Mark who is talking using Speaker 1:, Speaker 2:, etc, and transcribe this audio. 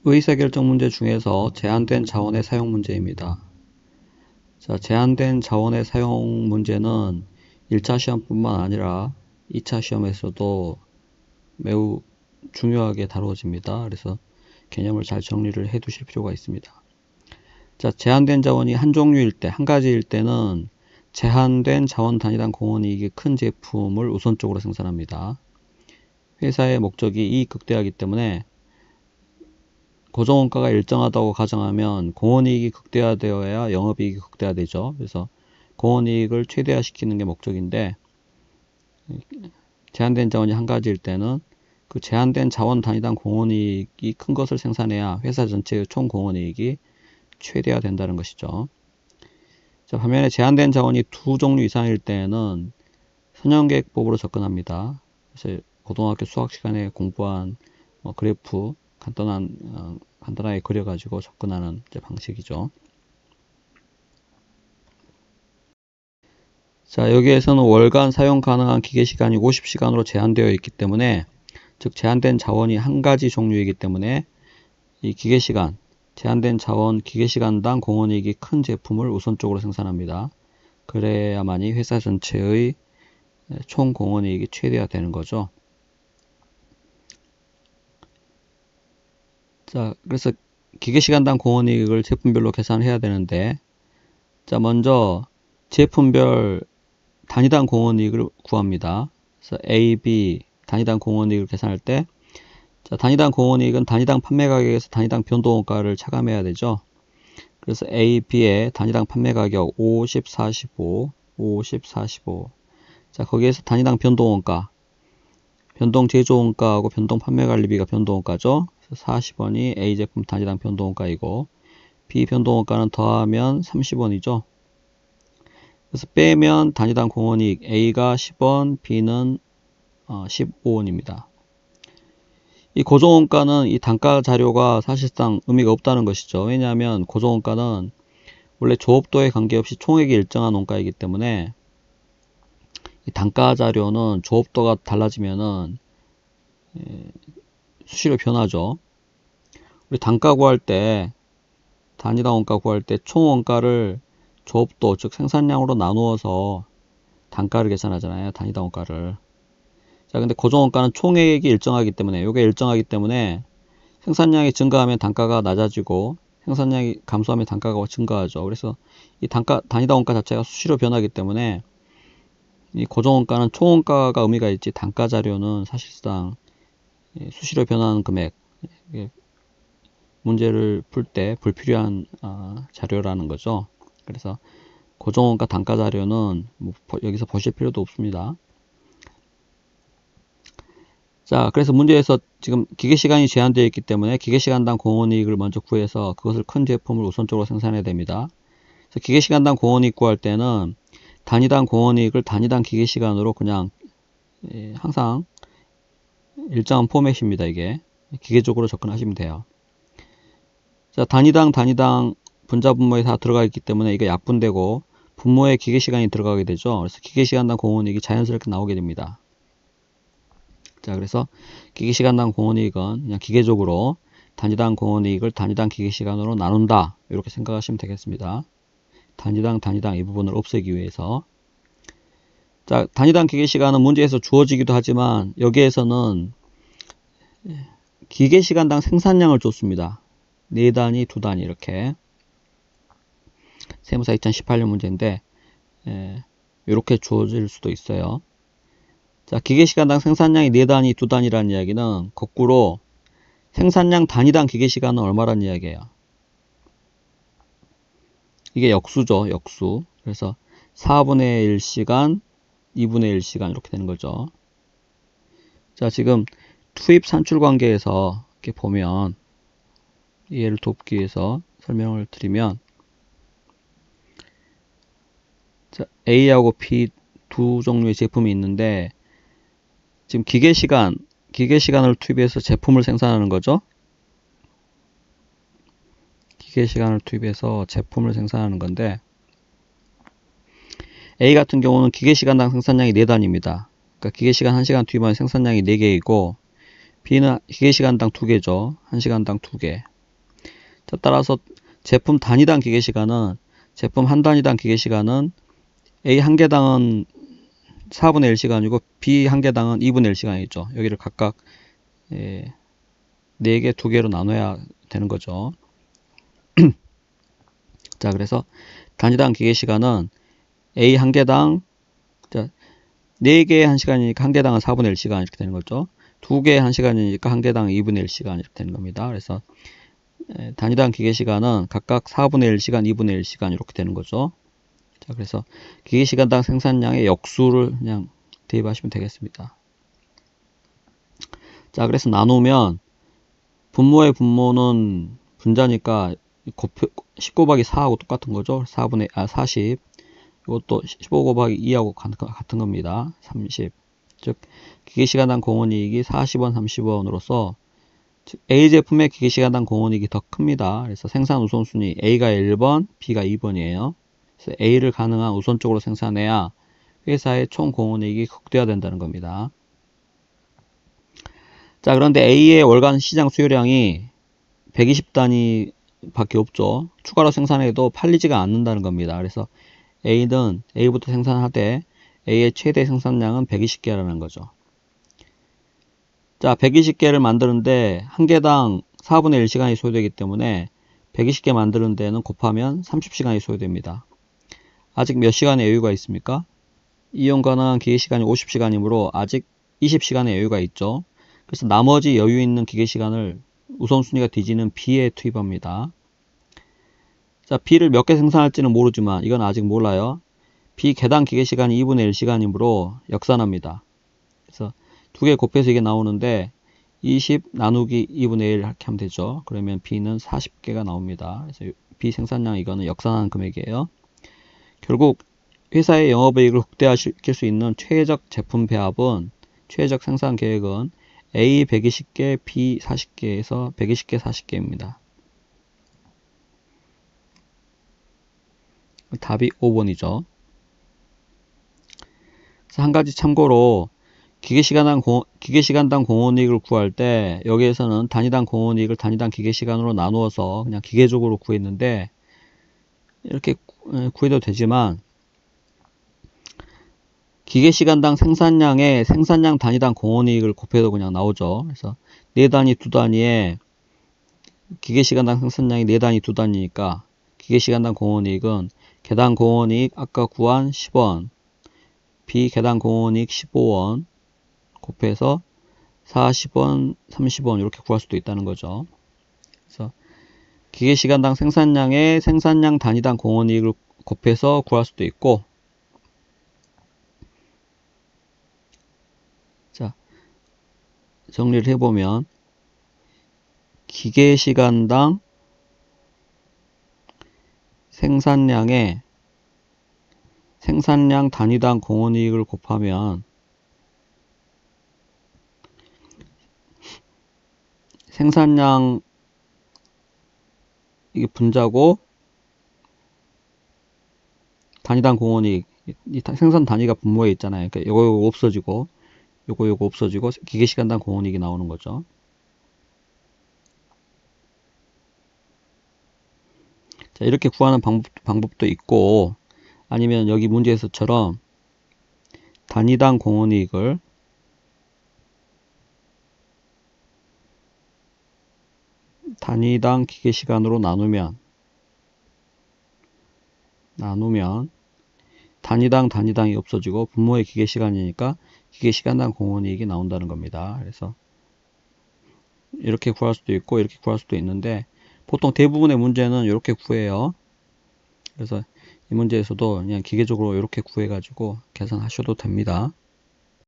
Speaker 1: 의사결정 문제 중에서 제한된 자원의 사용 문제입니다. 자, 제한된 자원의 사용 문제는 1차 시험뿐만 아니라 2차 시험에서도 매우 중요하게 다루어집니다. 그래서 개념을 잘 정리를 해 두실 필요가 있습니다. 자, 제한된 자원이 한 종류일 때, 한 가지일 때는 제한된 자원 단위당 공원이익이 큰 제품을 우선적으로 생산합니다. 회사의 목적이 이익 극대화이기 때문에 고정원가가 일정하다고 가정하면 공원이익이 극대화되어야 영업이익이 극대화되죠. 그래서 공원이익을 최대화시키는 게 목적인데, 제한된 자원이 한 가지일 때는 그 제한된 자원 단위당 공원이익이 큰 것을 생산해야 회사 전체의 총 공원이익이 최대화된다는 것이죠. 자, 반면에 제한된 자원이 두 종류 이상일 때는 선형계획법으로 접근합니다. 그래서 고등학교 수학 시간에 공부한 그래프 간단하게 그려가지고 접근하는 방식이죠. 자, 여기에서는 월간 사용 가능한 기계시간이 50시간으로 제한되어 있기 때문에, 즉 제한된 자원이 한 가지 종류이기 때문에 이 기계시간, 제한된 자원 기계시간당 공원이익이 큰 제품을 우선적으로 생산합니다. 그래야만이 회사 전체의 총 공원이익이 최대화되는 거죠. 자, 그래서 기계시간당 공원이익을 제품별로 계산해야 되는데, 자, 먼저 제품별 단위당 공원이익을 구합니다. 그래서 A, B 단위당 공원이익을 계산할 때, 자, 단위당 공원이익은 단위당 판매가격에서 단위당 변동원가를 차감해야 되죠. 그래서 A, B의 단위당 판매가격 50, 45, 50, 45. 자, 거기에서 단위당 변동원가, 변동 제조원가하고 변동 판매관리비가 변동원가죠. 40원이 A 제품 단위당 변동원가이고, B 변동원가는 더하면 30원이죠. 그래서 빼면 단위당 공원이익 A가 10원, B는 15원입니다. 이 고정원가는 이 단가 자료가 사실상 의미가 없다는 것이죠. 왜냐하면 고정원가는 원래 조업도에 관계없이 총액이 일정한 원가이기 때문에 이 단가 자료는 조업도가 달라지면은 수시로 변하죠. 우리 단가 구할 때, 단위당 원가 구할 때 총 원가를 조업도, 즉 생산량으로 나누어서 단가를 계산하잖아요. 단위당 원가를. 자, 근데 고정원가는 총액이 일정하기 때문에, 이게 일정하기 때문에 생산량이 증가하면 단가가 낮아지고 생산량이 감소하면 단가가 증가하죠. 그래서 이 단위당 원가 자체가 수시로 변하기 때문에 이 고정원가는 총원가가 의미가 있지, 단가 자료는 사실상 수시로 변하는 금액, 문제를 풀 때 불필요한 자료라는 거죠. 그래서 고정원가 단가 자료는 여기서 보실 필요도 없습니다. 자, 그래서 문제에서 지금 기계시간이 제한되어 있기 때문에 기계시간당 공원이익을 먼저 구해서 그것을 큰 제품을 우선적으로 생산해야 됩니다. 그래서 기계시간당 공원이익 구할 때는 단위당 공원이익을 단위당 기계시간으로 그냥 항상 일정한 포맷입니다. 이게 기계적으로 접근하시면 돼요. 자, 단위당 분자 분모에 다 들어가 있기 때문에 이게 약분되고 분모에 기계시간이 들어가게 되죠. 그래서 기계시간당 공원이익이 자연스럽게 나오게 됩니다. 자, 그래서 기계시간당 공원이익은 그냥 기계적으로 단위당 공원이익을 단위당 기계시간으로 나눈다, 이렇게 생각하시면 되겠습니다. 단위당 이 부분을 없애기 위해서. 자, 단위당 기계시간은 문제에서 주어지기도 하지만 여기에서는 기계시간당 생산량을 줬습니다. 4단위, 2단위 이렇게. 세무사 2018년 문제인데 이렇게 주어질 수도 있어요. 자, 기계시간당 생산량이 4단위, 2단위라는 이야기는 거꾸로 생산량 단위당 기계시간은 얼마라는 이야기예요. 이게 역수죠, 역수. 그래서 4분의 1시간, 2분의 1시간 이렇게 되는 거죠. 자, 지금 투입 산출 관계에서 이렇게 보면, 이해를 돕기 위해서 설명을 드리면, 자, A하고 B 두 종류의 제품이 있는데, 지금 기계시간을 투입해서 제품을 생산하는 거죠. 기계시간을 투입해서 제품을 생산하는 건데, A 같은 경우는 기계시간당 생산량이 4단위입니다. 그러니까 기계시간 1시간 투입하면 생산량이 4개이고, B는 기계시간당 2개죠. 1시간당 2개. 자, 따라서 제품 단위당 기계시간은 제품 한 단위당 기계시간은 A 한 개당은 4분의 1시간이고 B 한 개당은 2분의 1시간이죠. 여기를 각각 4개, 2개로 나눠야 되는 거죠. 자, 그래서 단위당 기계시간은 A 한 개당, 자, 4개 한 시간이니까 한 개당은 4분의 1시간 이렇게 되는 거죠. 2개 한 시간이니까 한 개당 2분의 1시간 이렇게 되는 겁니다. 그래서 단위당 기계시간은 각각 4분의 1시간, 2분의 1시간 이렇게 되는 거죠. 자, 그래서 기계시간당 생산량의 역수를 그냥 대입하시면 되겠습니다. 자, 그래서 나누면 분모의 분모는 분자니까 10 곱하기 4하고 똑같은 거죠. 40. 이것도 15 곱하기 2하고 같은 겁니다. 30. 즉 기계시간당 공원이익이 40원, 30원으로서 A 제품의 기계시간당 공원이익이 더 큽니다. 그래서 생산 우선순위 A가 1번, B가 2번이에요. 그래서 A를 가능한 우선적으로 생산해야 회사의 총 공원이익이 극대화된다는 겁니다. 자, 그런데 A의 월간 시장 수요량이 120단위 밖에 없죠. 추가로 생산해도 팔리지가 않는다는 겁니다. 그래서 A는 A부터 생산하되 A의 최대 생산량은 120개라는 거죠. 자, 120개를 만드는데 한 개당 4분의 1시간이 소요되기 때문에 120개 만드는 데는 곱하면 30시간이 소요됩니다. 아직 몇 시간의 여유가 있습니까? 이용 가능한 기계시간이 50시간이므로 아직 20시간의 여유가 있죠. 그래서 나머지 여유 있는 기계시간을 우선순위가 뒤지는 B에 투입합니다. 자, B를 몇 개 생산할지는 모르지만 이건 아직 몰라요. B 개당 기계시간이 2분의 1시간이므로 역산합니다. 그래서 2개 곱해서 이게 나오는데 20 나누기 2분의 1 이렇게 하면 되죠. 그러면 B는 40개가 나옵니다. 그래서 B 생산량 이거는 역산하는 금액이에요. 결국 회사의 영업이익을 극대화시킬 수 있는 최적 제품 배합은 최적 생산 계획은 A 120개, B 40개에서 120개, 40개입니다. 답이 5번이죠. 그래서 한 가지 참고로 기계시간당 공원이익을 구할 때 여기에서는 단위당 공원이익을 단위당 기계시간으로 나누어서 그냥 기계적으로 구했는데 이렇게 구해도 되지만 기계시간당 생산량의 생산량 단위당 공원이익을 곱해도 그냥 나오죠. 그래서 4단위, 2단위에 기계시간당 생산량이 4단위, 2단위니까 기계시간당 공원이익은 개당 공원이익 아까 구한 10원, B 개당 공원이익 15원 곱해서 40원, 30원 이렇게 구할 수도 있다는 거죠. 그래서 기계시간당 생산량의 생산량 단위당 공원이익을 곱해서 구할 수도 있고, 자, 정리를 해보면 기계시간당 생산량의 생산량 단위당 공원이익을 곱하면 생산량 이게 분자고 단위당 공원이익 이 생산 단위가 분모에 있잖아요. 그러니까 요거 없어지고 요거 없어지고 기계시간당 공원이익이 나오는 거죠. 자, 이렇게 구하는 방법도 있고 아니면 여기 문제에서처럼 단위당 공원이익을 단위당 기계시간으로 나누면 단위당이 없어지고 분모의 기계시간이니까 기계시간당 공원이익이 나온다는 겁니다. 그래서 이렇게 구할 수도 있고 이렇게 구할 수도 있는데 보통 대부분의 문제는 이렇게 구해요. 그래서 이 문제에서도 그냥 기계적으로 이렇게 구해 가지고 계산하셔도 됩니다.